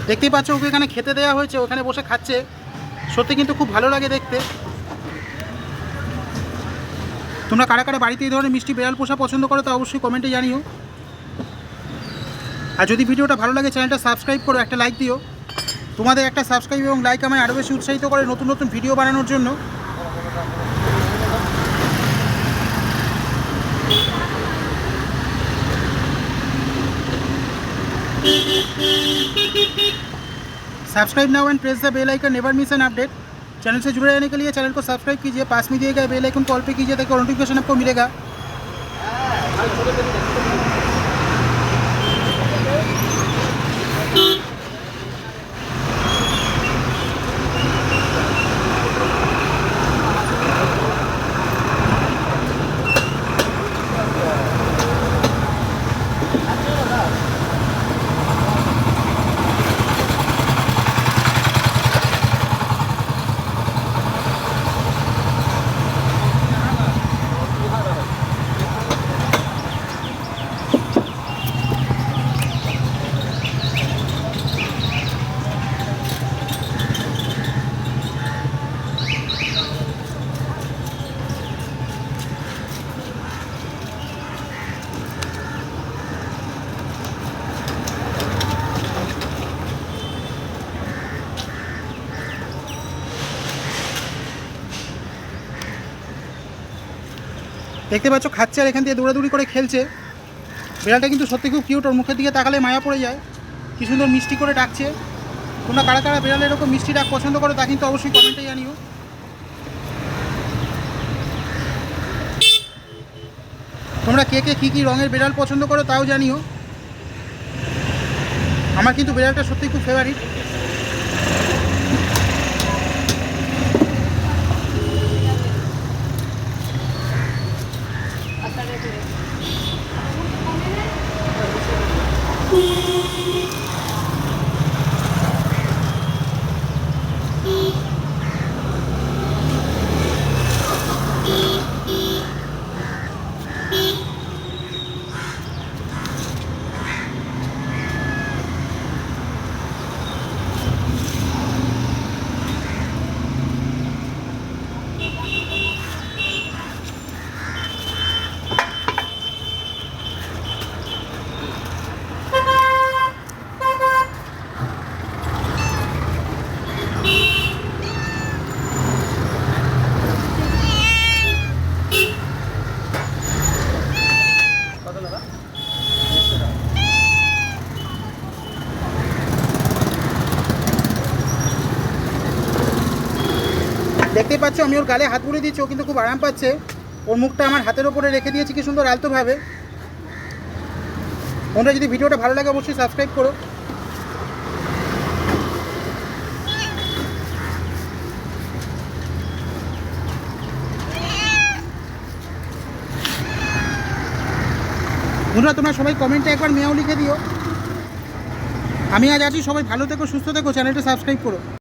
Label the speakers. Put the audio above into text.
Speaker 1: দেখতেই পাচ্ছ ওকে এখানে খেতে দেওয়া হয়েছে, ওখানে বসে খাচ্ছে। সত্যি কিন্তু খুব ভালো লাগে দেখতে। তোমরা কারা কারা বাড়িতে এই ধরনের মিষ্টি বিড়াল পোষা পছন্দ করো তা অবশ্যই কমেন্টে জানিও। আর যদি ভিডিওটা ভালো লাগে চ্যানেলটা সাবস্ক্রাইব করো, একটা লাইক দিও। তোমাদের একটা সাবস্ক্রাইব এবং লাইক আমায় আরও বেশি উৎসাহিত করে নতুন নতুন ভিডিও বানানোর জন্য। Subscribe now and press the bell icon, never miss an update. Channel से जुड़े रहने के लिए चैनल को सब्सक्राइब कीजिए, पास में दिए गए बेल आइकन को ऑल पे कीजिए ताकि नोटिफिकेशन आपको मिलेगा। দেখতে পাচ্ছ খাচ্ছে আর এখান দিয়ে দৌড়াদৌড়ি করে খেলছে। বিড়ালটা কিন্তু সত্যি খুব কিউট, ওর মুখের দিকে তাকালে মায়া পড়ে যায়। কি সুন্দর মিষ্টি করে ডাকছে। তোমরা কারা কারা বিড়াল এরকম মিষ্টি ডাক পছন্দ করো তা কিন্তু অবশ্যই কমেন্টে জানিও। তোমরা কে কে কী কী রঙের বিড়াল পছন্দ করো তাও জানিও। আমার কিন্তু বিড়ালটা সত্যি খুব ফেভারিট। দেখতেই পাচ্ছ আমি ওর গালে হাত বুলিয়ে দিচ্ছি, ও কিন্তু খুব আরাম পাচ্ছে। ওর মুখটা আমার হাতের ওপরে রেখে দিয়েছি কি সুন্দর আলতোভাবে। তোমরা যদি ভিডিওটা ভালো লাগে অবশ্যই সাবস্ক্রাইব করো। বন্ধুরা তোমরা সবাই কমেন্টে একবার মেয়াও লিখে দিও। আমি আজ আছি, সবাই ভালো থেকো, সুস্থ থেকো, চ্যানেলটা সাবস্ক্রাইব করো।